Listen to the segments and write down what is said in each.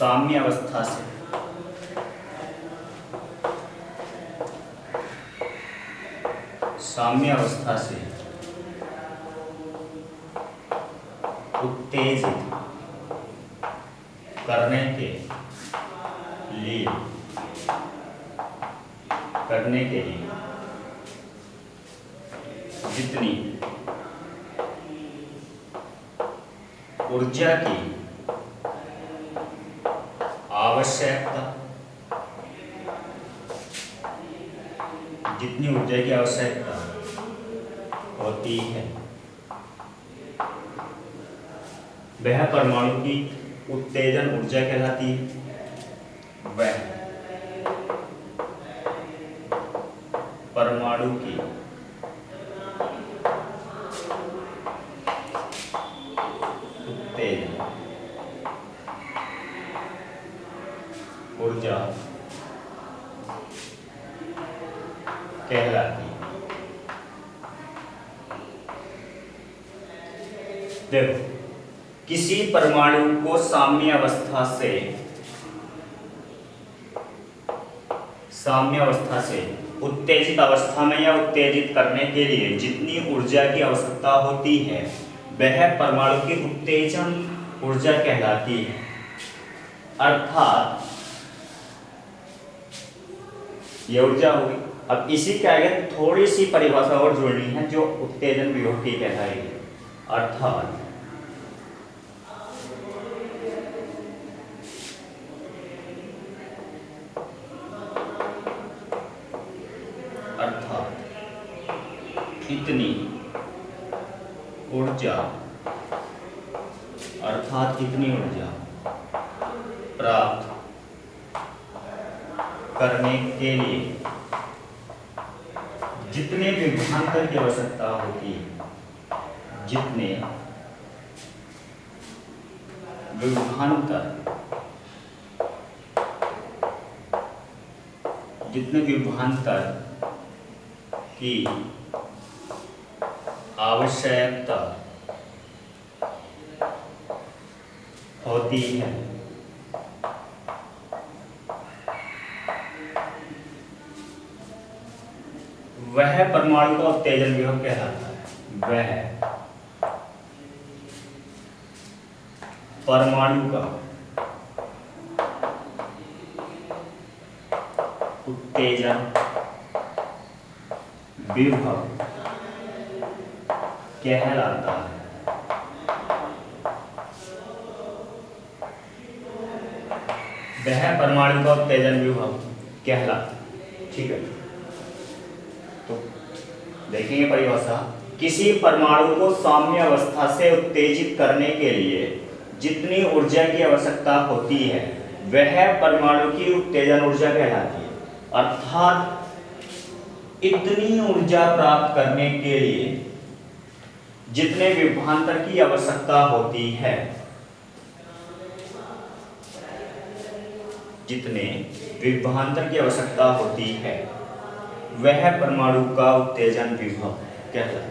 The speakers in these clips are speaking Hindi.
साम्य अवस्था से उत्तेजित करने के लिए जितनी ऊर्जा की आवश्यकता होती है, वह परमाणु की उत्तेजन ऊर्जा कहलाती है। वह परमाणु की उत्तेजन ऊर्जा कहलाती है। देखो, किसी परमाणु को साम्य अवस्था से उत्तेजित अवस्था में या उत्तेजित करने के लिए जितनी ऊर्जा की आवश्यकता होती है, वह परमाणु की उत्तेजन ऊर्जा कहलाती है। अर्थात यह ऊर्जा होगी। अब इसी के आगे थोड़ी सी परिभाषा और जोड़नी है जो उत्तेजन विभव की कहलाएगी। अर्थात इतनी ऊर्जा प्राप्त करने के लिए जितने विभवांतर की आवश्यकता होती है, जितने विभवांतर की आवश्यकता होती है, वह परमाणु का उत्तेजन विभव कहलाता है। वह परमाणु का उत्तेजन विभव कहलाता है। वह परमाणु का उत्तेजन विभव कहलाता है। ठीक है, तो देखेंगे परिभाषा। किसी परमाणु को साम्य अवस्था से उत्तेजित करने के लिए जितनी ऊर्जा की आवश्यकता होती है, वह परमाणु की उत्तेजन ऊर्जा कहलाती है। अर्थात इतनी ऊर्जा प्राप्त करने के लिए जितने विभवांतर की आवश्यकता होती है, वह परमाणु का उत्तेजन विभव कहलाता है।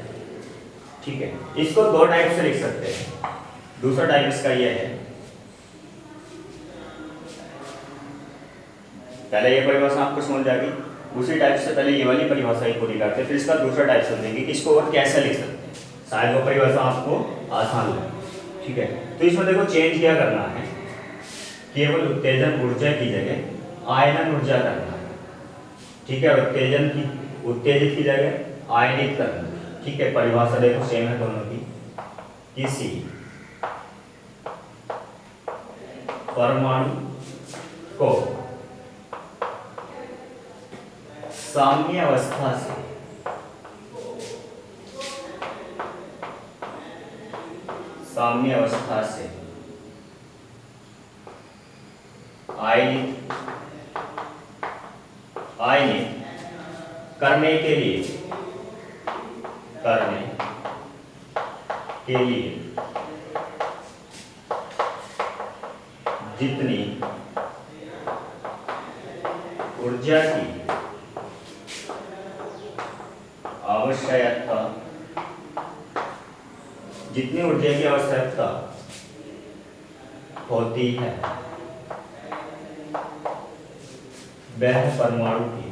ठीक है, इसको दो टाइप से लिख सकते हैं। दूसरा टाइप इसका यह है, पहले ये परिभाषा आपको समझ जाएगी, दूसरी टाइप से पहले ये वाली परिभाषा ही पूरी करते हैं, फिर इसका दूसरा टाइप समझेंगे कि इसको और कैसे लिख सकते हैं। शायद वो परिभाषा आपको आसान लगे। ठीक है, तो इसमें देखो चेंज क्या करना है, केवल उत्तेजन ऊर्जा की जगह आयनन ऊर्जा करना है। ठीक है, उत्तेजित की जगह आयनित करना। ठीक है, परिभाषा देखो सेम है दोनों की। किसी परमाणु को साम्य अवस्था से आयनित करने के लिए जितनी ऊर्जा की आवश्यकता होती है, वह परमाणु की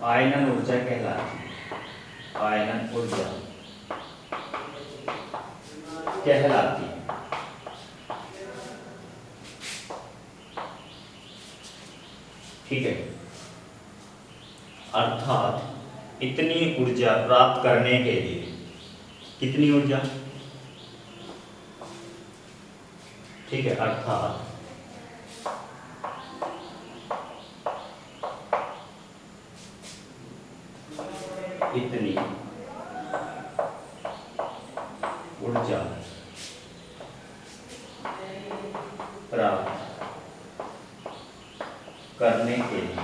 आयनन ऊर्जा कहलाती है। आयनन ऊर्जा कहलाती है। ठीक है, अर्थात इतनी ऊर्जा प्राप्त करने के लिए, कितनी ऊर्जा, ठीक है, अर्थात इतनी ऊर्जा प्राप्त करने के लिए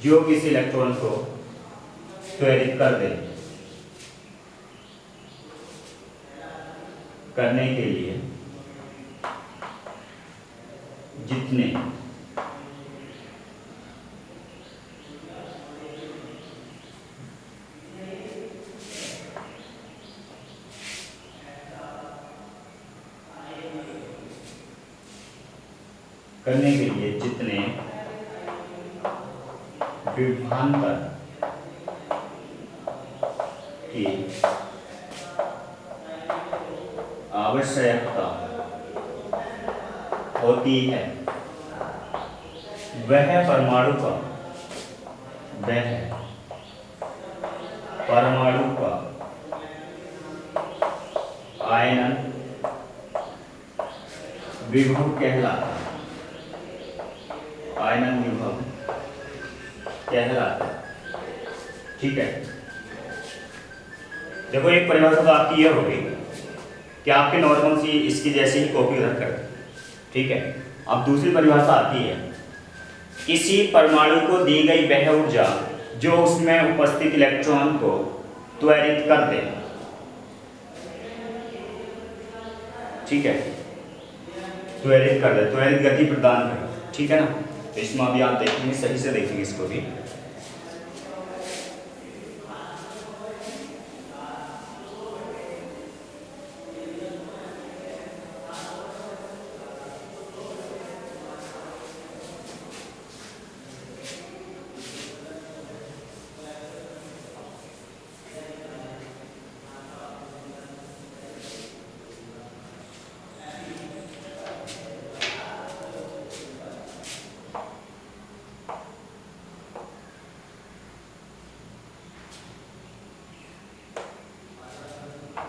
जो किसी इलेक्ट्रॉन को त्वरित कर दे, करने के लिए जितने करने के लिए जितने विभवांतर की आवश्यकता होती है, वह परमाणु का आयनन विभव कहलाता है। आयनन विभव कहलाता है। ठीक है, देखो एक परिभाषा तो आपकी यह होगी कि आपके नॉर्मल सी इसकी जैसे ही कॉपी रख कर, ठीक है। अब दूसरी परिभाषा आती है, किसी परमाणु को दी गई वह ऊर्जा जो उसमें उपस्थित इलेक्ट्रॉन को त्वरित कर दे। ठीक है, त्वरित कर दे, त्वरित गति प्रदान करे। ठीक है ना, तो इसमें अभी आप देखेंगे, सही से देखेंगे इसको भी।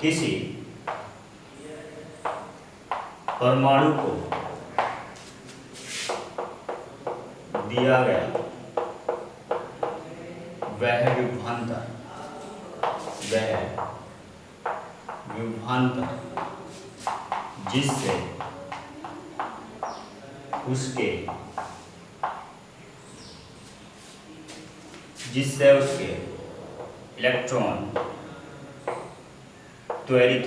किसी परमाणु को दिया गया वह विभवांतर जिससे उसके इलेक्ट्रॉन त्वरित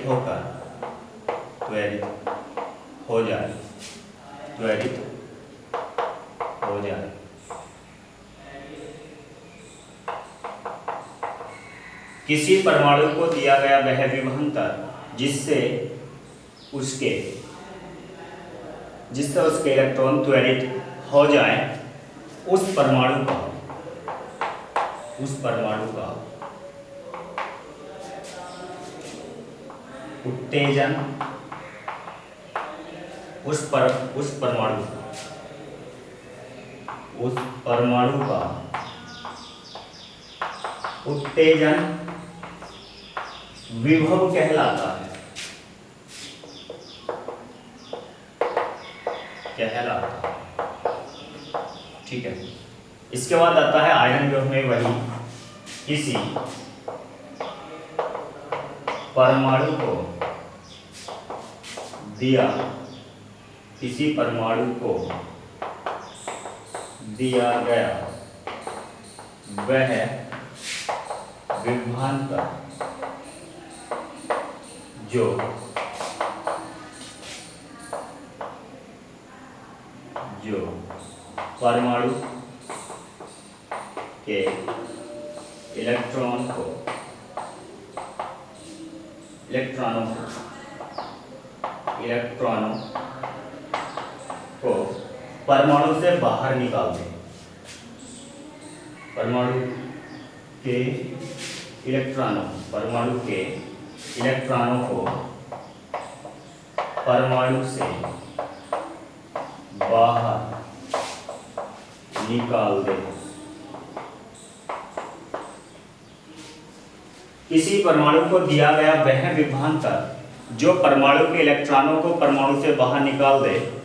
हो जाए। किसी परमाणु को दिया गया वह विभवांतर जिससे उसके इलेक्ट्रॉन त्वरित हो जाए, उस परमाणु का उत्तेजन, उस परमाणु का उत्तेजन विभव कहलाता है। ठीक है, इसके बाद आता है आयरन विभव में वही, किसी परमाणु को दिया गया वह विभवांतर जो परमाणु के इलेक्ट्रॉन को इलेक्ट्रॉनों को परमाणु से बाहर निकाल दें। परमाणु के इलेक्ट्रॉनों को परमाणु से बाहर निकाल दें। किसी परमाणु को दिया गया वह विभवांतर जो परमाणु के इलेक्ट्रॉनों को परमाणु से बाहर निकाल दे